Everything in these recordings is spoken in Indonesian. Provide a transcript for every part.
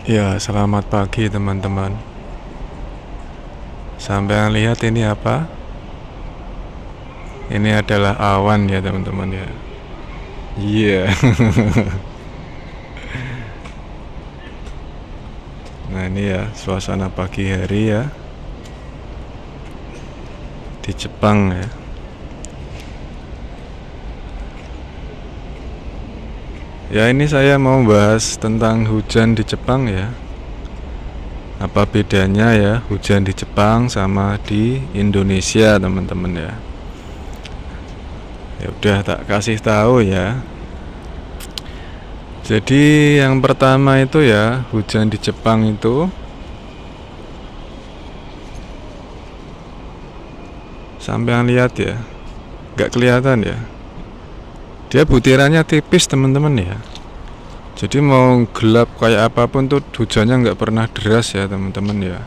Ya, selamat pagi teman-teman. Sampai lihat ini apa? Ini adalah awan ya teman-teman ya. Iya. Nah ini ya suasana pagi hari ya di Jepang ya. Ya ini saya mau bahas tentang hujan di Jepang ya. Apa bedanya ya hujan di Jepang sama di Indonesia teman-teman ya. Ya udah tak kasih tahu ya. Jadi yang pertama itu ya hujan di Jepang itu sampean lihat ya, nggak kelihatan ya. Dia butirannya tipis teman-teman ya. Jadi mau gelap kayak apapun tuh hujannya nggak pernah deras ya teman-teman ya.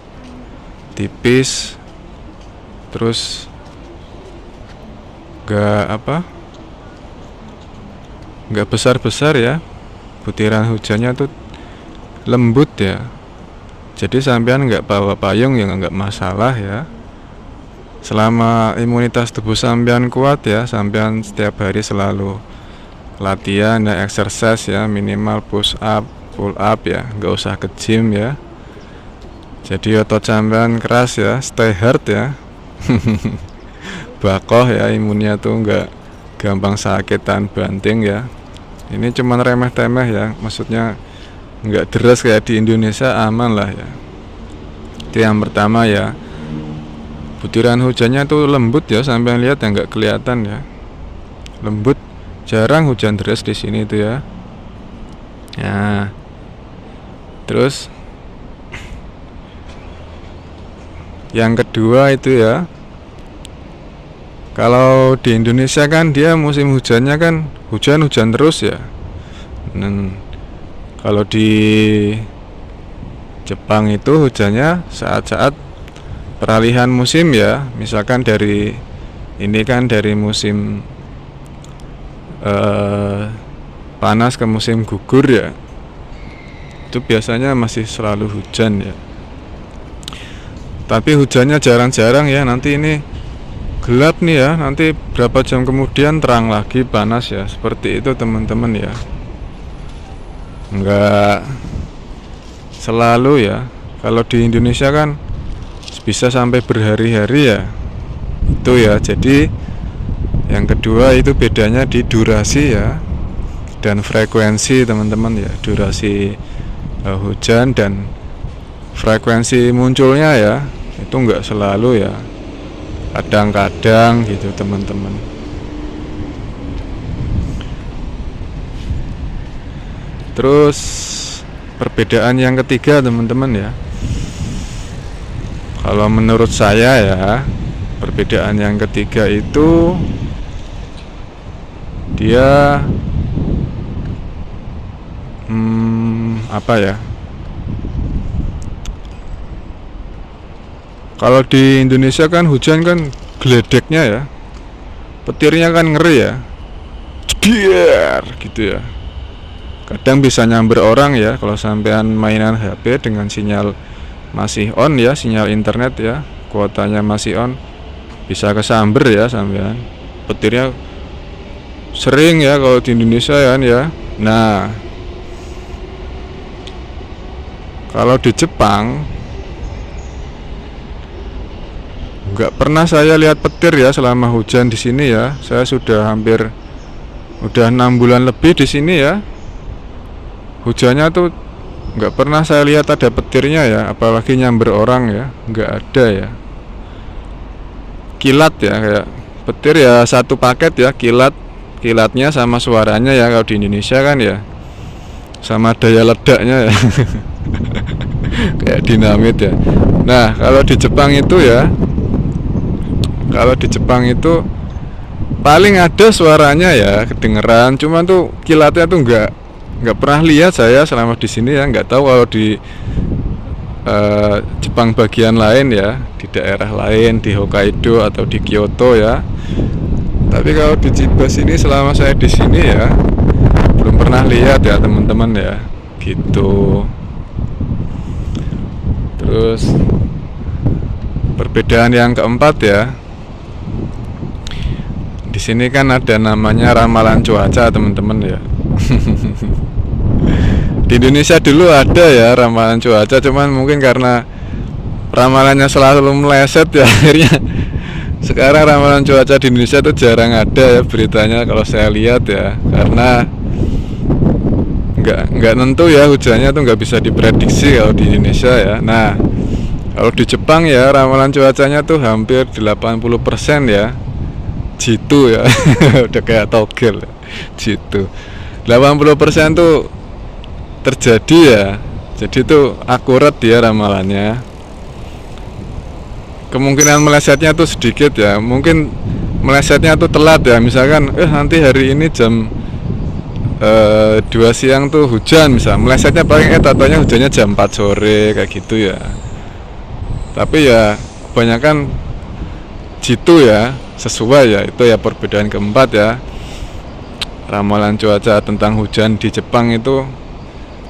Tipis, terus nggak besar-besar ya. Butiran hujannya tuh lembut ya. Jadi sampean nggak bawa payung ya nggak masalah ya. Selama imunitas tubuh sampean kuat ya, sampean setiap hari selalu latihan dan exercise ya, minimal push up, pull up ya, nggak usah ke gym ya. Jadi otot sampean keras ya, stay hard ya. Bakoh ya, imunnya tuh nggak gampang sakitan banting ya. Ini cuman remeh-temeh ya, maksudnya nggak deras kayak di Indonesia, aman lah ya. Itu yang pertama ya. Butiran hujannya tuh lembut ya, sampai lihat ya nggak kelihatan ya. Lembut, jarang hujan deras di sini tuh ya. Nah, terus yang kedua itu ya, kalau di Indonesia kan dia musim hujannya kan hujan-hujan terus ya. Dan kalau di Jepang itu hujannya saat-saat peralihan musim ya. Misalkan dari ini kan dari musim panas ke musim gugur ya. Itu biasanya masih selalu hujan ya. Tapi hujannya jarang-jarang ya. Nanti ini gelap nih ya, nanti berapa jam kemudian terang lagi, panas ya. Seperti itu teman-teman ya. Enggak selalu ya. Kalau di Indonesia kan bisa sampai berhari-hari ya. Itu ya. Jadi yang kedua itu bedanya di durasi ya dan frekuensi teman-teman ya. Durasi hujan dan frekuensi munculnya ya. Itu enggak selalu ya. Kadang-kadang gitu teman-teman. Terus perbedaan yang ketiga teman-teman ya. Kalau menurut saya ya, perbedaan yang ketiga itu dia apa ya? Kalau di Indonesia kan hujan kan geledeknya ya, petirnya kan ngeri ya, jedier gitu ya. Kadang bisa nyamber orang ya kalau sampean mainan HP dengan sinyal masih on ya, sinyal internet ya, kuotanya masih on, bisa kesamber ya sampean. Petirnya sering ya kalau di Indonesia kan ya. Nah, kalau di Jepang nggak pernah saya lihat petir ya selama hujan di sini ya. Saya udah 6 bulan lebih di sini ya. Hujannya tuh nggak pernah saya lihat ada petirnya ya, apalagi nyamber orang ya, nggak ada ya. Kilat ya, kayak petir ya satu paket ya, kilatnya sama suaranya ya. Kalau di Indonesia kan ya sama daya ledaknya ya. Kayak dinamit ya. Nah kalau di Jepang itu ya, kalau di Jepang itu paling ada suaranya ya, kedengeran. Cuman tuh kilatnya tuh nggak pernah lihat saya selama di sini ya. Nggak tahu kalau di Jepang bagian lain ya, di daerah lain, di Hokkaido atau di Kyoto ya. Tapi kalau di Chiba sini selama saya di sini ya belum pernah lihat ya teman-teman ya, gitu. Terus perbedaan yang keempat ya, di sini kan ada namanya ramalan cuaca teman-teman ya. Di Indonesia dulu ada ya ramalan cuaca, cuman mungkin karena ramalannya selalu meleset ya, akhirnya sekarang ramalan cuaca di Indonesia tuh jarang ada ya beritanya kalau saya lihat ya, karena nggak nentu ya, hujannya tuh nggak bisa diprediksi kalau di Indonesia ya. Nah, kalau di Jepang ya ramalan cuacanya tuh hampir 80% ya jitu ya. Udah kayak togel jitu. 80% tuh terjadi ya. Jadi tuh akurat dia ramalannya. Kemungkinan melesetnya tuh sedikit ya. Mungkin melesetnya tuh telat ya. Misalkan nanti hari ini jam 2 siang tuh hujan, misal melesetnya paling tatanya hujannya jam 4 sore kayak gitu ya. Tapi ya kebanyakan jitu ya, sesuai ya. Itu ya perbedaan keempat ya. Ramalan cuaca tentang hujan di Jepang itu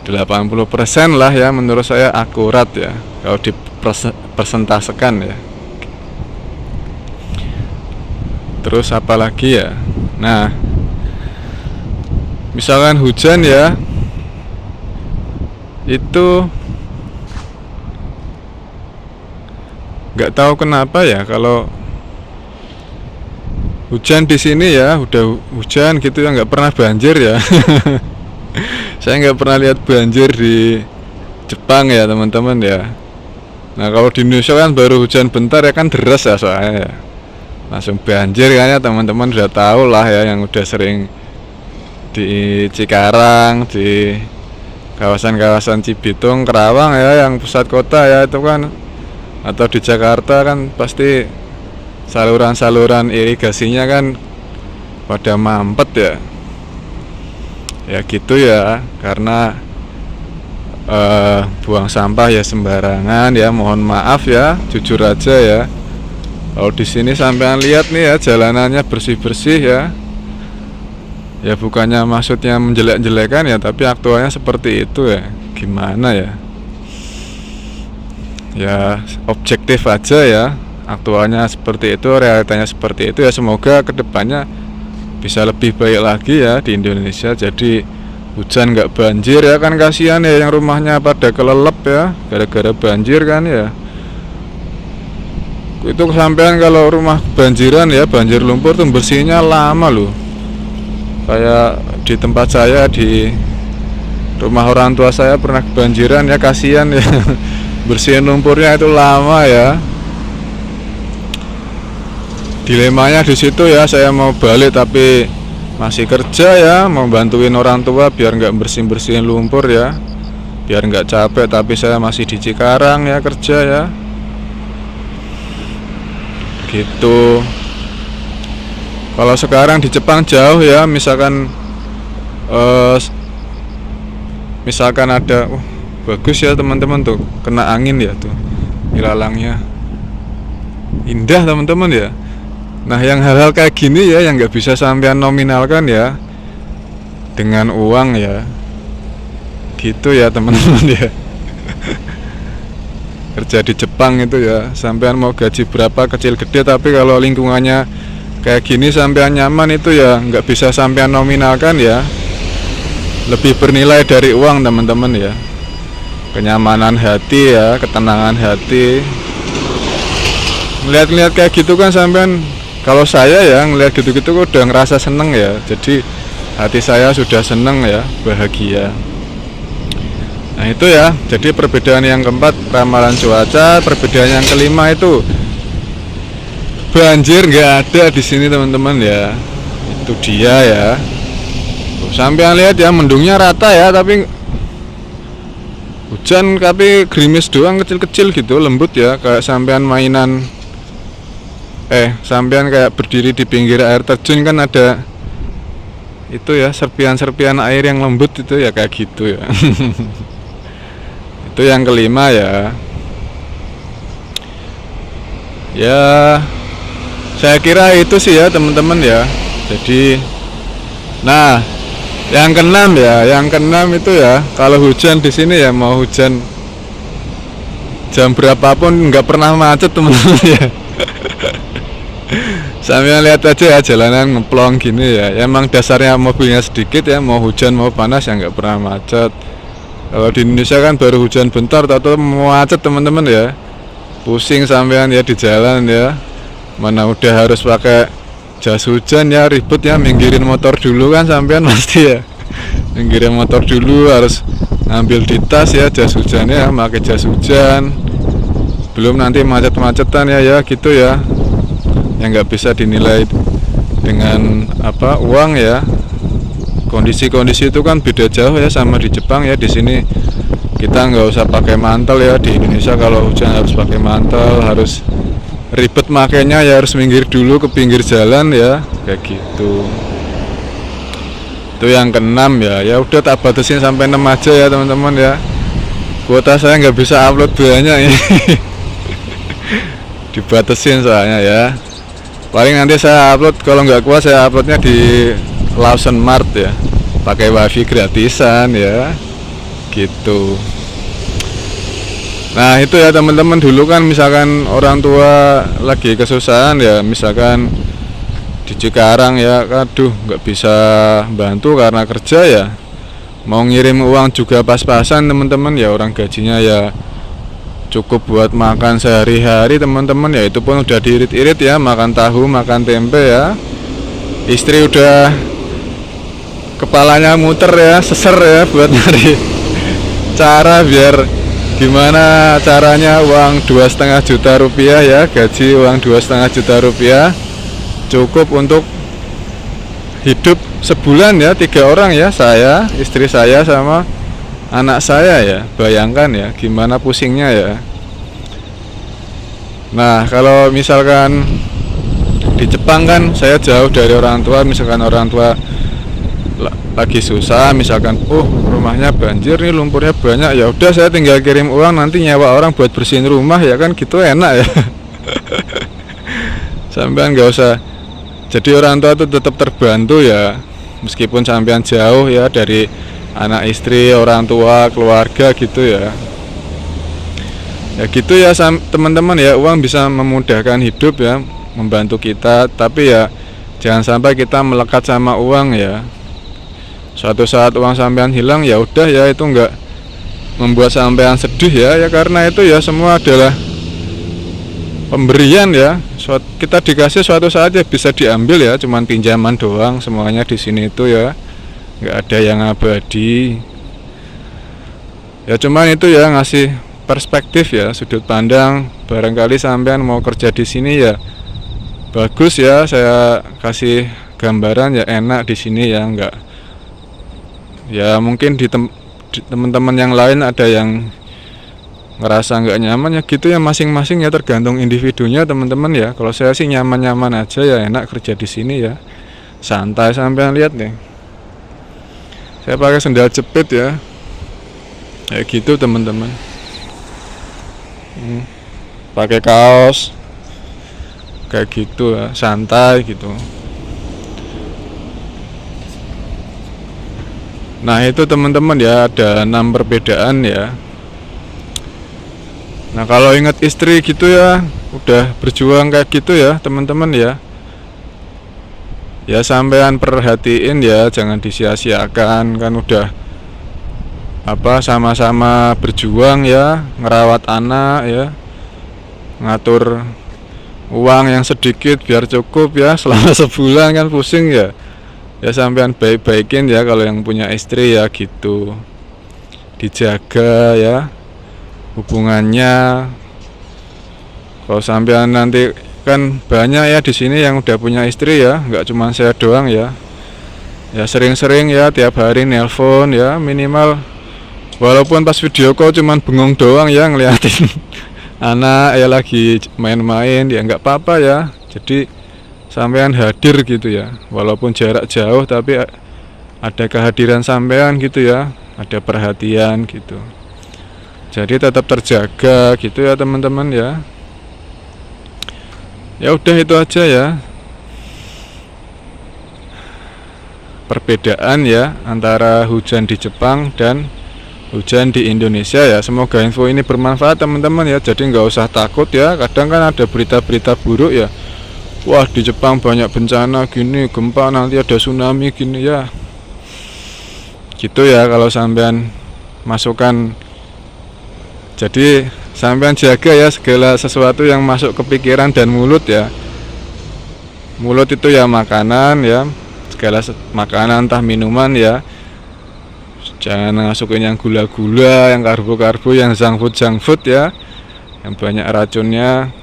80% lah ya, menurut saya akurat ya kalau dipersentasekan ya. Terus apa lagi ya? Nah, misalkan hujan ya, itu nggak tahu kenapa ya, kalau hujan di sini ya udah hujan gitu ya nggak pernah banjir ya. Saya nggak pernah lihat banjir di Jepang ya teman-teman ya. Nah kalau di Indonesia kan baru hujan bentar ya kan deras ya soalnya ya, langsung banjir kan ya, teman-teman udah tahu lah ya yang udah sering di Cikarang, di kawasan-kawasan Cibitung, Kerawang ya, yang pusat kota ya itu kan, atau di Jakarta kan pasti saluran-saluran irigasinya kan pada mampet ya. Ya gitu ya, karena buang sampah ya sembarangan ya, mohon maaf ya, jujur aja ya. Kalau di sini sampean lihat nih ya, jalanannya bersih-bersih ya. Ya bukannya maksudnya menjelek-jelekan ya, tapi aktualnya seperti itu ya. Gimana ya? Ya objektif aja ya. Aktualnya seperti itu, realitanya seperti itu ya. Semoga kedepannya bisa lebih baik lagi ya di Indonesia. Jadi hujan nggak banjir ya, kan kasihan ya yang rumahnya pada kelelep ya gara-gara banjir kan ya. Itu kesampean kalau rumah banjiran ya, banjir lumpur tuh bersihnya lama loh. Kayak di tempat saya, di rumah orang tua saya pernah kebanjiran ya, kasihan ya. Bersihin lumpurnya itu lama ya. Dilemanya di situ ya, saya mau balik tapi masih kerja ya, mau bantuin orang tua biar nggak bersihin lumpur ya, biar nggak capek, tapi saya masih di Cikarang ya kerja ya. Gitu. Kalau sekarang di Jepang jauh ya, misalkan ada bagus ya teman-teman tuh, kena angin ya tuh ilalangnya indah teman-teman ya. Nah yang hal-hal kayak gini ya yang nggak bisa sampean nominalkan ya dengan uang ya, gitu ya teman-teman ya. Kerja di Jepang itu ya, sampean mau gaji berapa kecil gede, tapi kalau lingkungannya kayak gini sampean nyaman itu ya nggak bisa sampean nominalkan ya. Lebih bernilai dari uang teman-teman ya. Kenyamanan hati ya, ketenangan hati. Ngeliat-ngeliat kayak gitu kan sampean, kalau saya ya ngeliat gitu-gitu udah ngerasa seneng ya. Jadi hati saya sudah seneng ya, bahagia. Nah itu ya, jadi perbedaan yang keempat ramalan cuaca. Perbedaan yang kelima itu banjir nggak ada di sini teman-teman ya. Itu dia ya. Sampean lihat ya, mendungnya rata ya, tapi hujan tapi gerimis doang kecil-kecil gitu, lembut ya, kayak sampean mainan. Sampean kayak berdiri di pinggir air terjun kan ada itu ya, serpian-serpian air yang lembut itu ya, kayak gitu ya. Itu yang kelima ya. Ya saya kira itu sih ya teman-teman ya. Jadi nah yang keenam ya, yang keenam itu ya, kalau hujan di sini ya mau hujan jam berapapun nggak pernah macet teman-teman ya. Sambil lihat aja ya jalanan ngeplong gini ya. Emang dasarnya mobilnya sedikit ya, mau hujan mau panas ya nggak pernah macet. Kalau di Indonesia kan baru hujan bentar atau mau macet teman-teman ya. Pusing sampean ya di jalan ya. Mana udah harus pakai jas hujan ya, ribet ya, minggirin motor dulu kan sampean pasti ya. Minggirin motor dulu, harus ngambil di tas ya jas hujannya, pakai jas hujan. Belum nanti macet-macetan ya gitu ya. Yang nggak bisa dinilai dengan uang ya. Kondisi-kondisi itu kan beda jauh ya sama di Jepang ya. Di sini kita nggak usah pakai mantel ya. Di Indonesia kalau hujan harus pakai mantel, harus ribet makanya ya, harus minggir dulu ke pinggir jalan ya, kayak gitu. Itu yang keenam ya. Ya udah tak batasin sampai 6 aja ya teman-teman ya. Kuota saya nggak bisa upload banyak ya. Dibatasin soalnya ya. Paling nanti saya upload, kalau nggak kuat saya uploadnya di Lawson Mart ya, pakai wifi gratisan ya, gitu. Nah itu ya teman-teman, dulu kan misalkan orang tua lagi kesusahan ya, misalkan di Cikarang ya, aduh nggak bisa bantu karena kerja ya, mau ngirim uang juga pas-pasan teman-teman ya, orang gajinya ya cukup buat makan sehari-hari teman-teman ya, itu pun udah diirit-irit ya, makan tahu, makan tempe ya. Istri udah kepalanya muter ya, seser ya buat nyari cara biar gimana caranya uang 2,5 juta rupiah ya, gaji uang 2,5 juta rupiah cukup untuk hidup sebulan ya, 3 orang ya, saya, istri saya sama anak saya ya. Bayangkan ya gimana pusingnya ya. Nah kalau misalkan di Jepang kan saya jauh dari orang tua, misalkan orang tua lagi susah, misalkan rumahnya banjir nih, lumpurnya banyak, ya udah saya tinggal kirim uang, nanti nyewa orang buat bersihin rumah ya kan, gitu enak ya. Sampean nggak usah, jadi orang tua tuh tetap terbantu ya, meskipun sampean jauh ya dari anak, istri, orang tua, keluarga gitu ya. Ya gitu ya teman-teman ya, uang bisa memudahkan hidup ya, membantu kita, tapi ya jangan sampai kita melekat sama uang ya. Suatu saat uang sampean hilang ya udah ya, itu enggak membuat sampean sedih ya, karena itu ya semua adalah pemberian ya. Kita dikasih suatu saat ya bisa diambil ya, cuman pinjaman doang semuanya di sini itu ya, nggak ada yang abadi ya, cuman itu ya ngasih perspektif ya, sudut pandang. Barangkali sampean mau kerja di sini ya bagus ya, saya kasih gambaran ya, enak di sini ya, nggak ya, mungkin di teman-teman yang lain ada yang ngerasa nggak nyaman ya gitu ya, masing-masing ya, tergantung individunya teman-teman ya. Kalau saya sih nyaman-nyaman aja ya, enak kerja di sini ya, santai. Sampean lihat nih, saya pakai sendal jepit ya, kayak gitu teman-teman. Pakai kaos kayak gitu ya, santai gitu. Nah itu teman-teman ya, ada 6 perbedaan ya. Nah kalau ingat istri gitu ya, udah berjuang kayak gitu ya teman-teman ya, ya sampean perhatiin ya, jangan disia-siakan, kan udah sama-sama berjuang ya, ngerawat anak ya, ngatur uang yang sedikit biar cukup ya selama sebulan, kan pusing ya. Ya sampean baik-baikin ya kalau yang punya istri ya gitu, dijaga ya hubungannya. Kalau sampean nanti kan banyak ya di sini yang udah punya istri ya, nggak cuma saya doang ya. Ya sering-sering ya, tiap hari nelpon ya, minimal walaupun pas video call cuman bengong doang ya, ngeliatin anak ya lagi main-main ya, nggak apa-apa ya. Jadi sampean hadir gitu ya, walaupun jarak jauh tapi ada kehadiran sampean gitu ya, ada perhatian gitu. Jadi tetap terjaga gitu ya teman-teman ya. Ya udah itu aja ya perbedaan ya antara hujan di Jepang dan hujan di Indonesia ya. Semoga info ini bermanfaat teman-teman ya. Jadi nggak usah takut ya. Kadang kan ada berita-berita buruk ya. Wah, di Jepang banyak bencana gini, gempa, nanti ada tsunami gini ya. Gitu ya kalau sampean masukkan. Jadi sampean jaga ya segala sesuatu yang masuk ke pikiran dan mulut ya. Mulut itu ya makanan ya, segala makanan entah minuman ya. Jangan masukin yang gula-gula, yang karbo-karbo, yang junk food ya, yang banyak racunnya.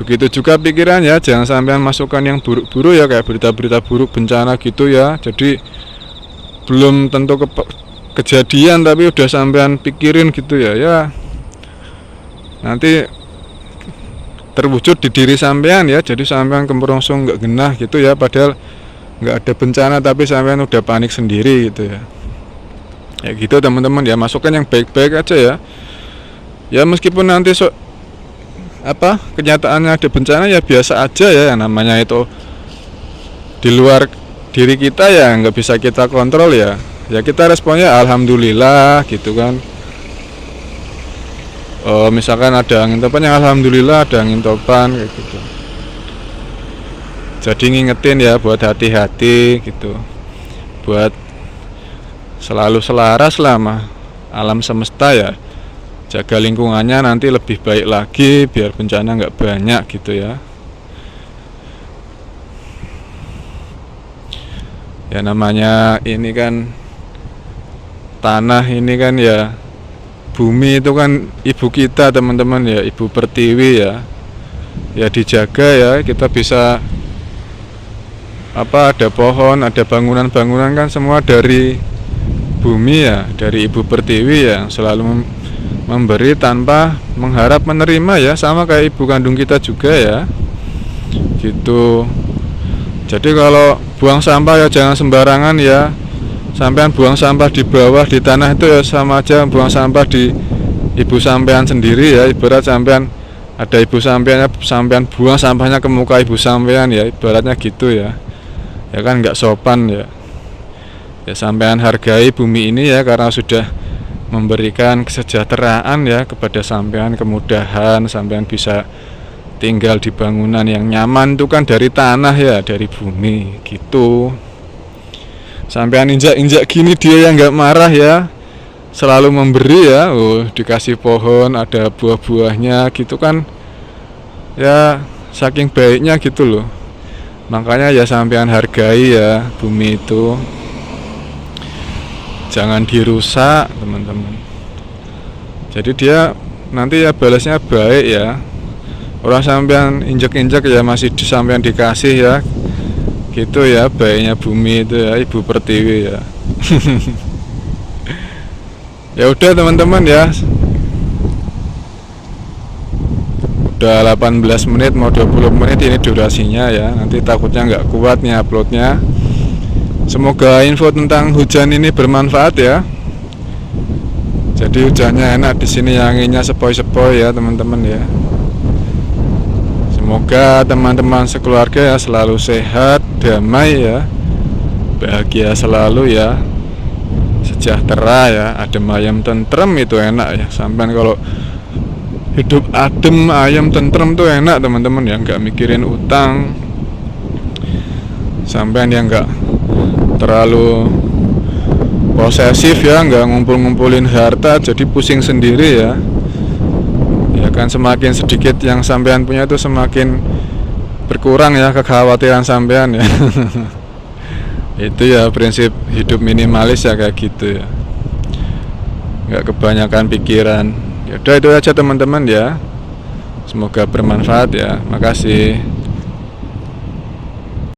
Begitu juga pikiran ya, jangan sampean masukkan yang buruk-buruk ya, kayak berita-berita buruk bencana gitu ya. Jadi belum tentu kejadian tapi udah sampean pikirin gitu ya. Ya nanti terwujud di diri sampean ya. Jadi sampean kemerongsong nggak genah gitu ya, padahal nggak ada bencana tapi sampean udah panik sendiri gitu ya. Ya gitu teman-teman ya, masukkan yang baik-baik aja ya. Ya meskipun nanti kenyataannya ada bencana ya biasa aja ya, yang namanya itu di luar diri kita ya, nggak bisa kita kontrol ya. Ya kita responnya alhamdulillah gitu kan. Misalkan ada angin topan ya alhamdulillah ada angin topan kayak gitu. Jadi ngingetin ya buat hati-hati gitu, buat selalu selaras lah alam semesta ya. Jaga lingkungannya nanti lebih baik lagi biar bencana nggak banyak gitu ya. Ya namanya ini kan tanah ini kan ya, bumi itu kan ibu kita teman-teman ya, ibu pertiwi ya. Ya dijaga ya, kita bisa ada pohon, ada bangunan-bangunan kan semua dari bumi ya, dari ibu pertiwi ya, selalu memberi tanpa mengharap menerima ya, sama kayak ibu kandung kita juga ya gitu. Jadi kalau buang sampah ya jangan sembarangan ya. Sampean buang sampah di bawah di tanah itu ya sama aja buang sampah di ibu sampean sendiri ya. Ibarat sampean ada ibu sampean buang sampahnya ke muka ibu sampean ya, ibaratnya gitu ya. Ya kan nggak sopan ya. Ya sampean hargai bumi ini ya, karena sudah memberikan kesejahteraan ya kepada sampean, kemudahan sampean bisa tinggal di bangunan yang nyaman itu kan dari tanah ya, dari bumi gitu. Sampean injak-injak gini dia yang nggak marah ya, selalu memberi ya. Dikasih pohon ada buah-buahnya gitu kan ya, saking baiknya gitu loh. Makanya ya sampean hargai ya bumi itu, jangan dirusak teman-teman. Jadi dia nanti ya balasnya baik ya. Orang sampean injek-injek ya masih sampean dikasih ya. Gitu ya baiknya bumi itu ya, ibu pertiwi ya. Ya udah teman-teman ya. Udah 18 menit mau 20 menit ini durasinya ya. Nanti takutnya nggak kuat nih uploadnya. Semoga info tentang hujan ini bermanfaat ya. Jadi hujannya enak di sini, anginnya sepoi-sepoi ya teman-teman ya. Semoga teman-teman sekeluarga ya selalu sehat, damai ya, bahagia selalu ya, sejahtera ya, adem ayem tentrem itu enak ya. Sampai kalau hidup adem ayem tentrem tuh enak teman-teman ya, nggak mikirin utang. Sampai yang nggak terlalu posesif ya, nggak ngumpul-ngumpulin harta jadi pusing sendiri ya. Ya kan semakin sedikit yang sampean punya itu semakin berkurang ya kekhawatiran sampean ya. Itu ya prinsip hidup minimalis ya kayak gitu ya, nggak kebanyakan pikiran. Ya udah itu aja teman-teman ya, semoga bermanfaat ya, makasih.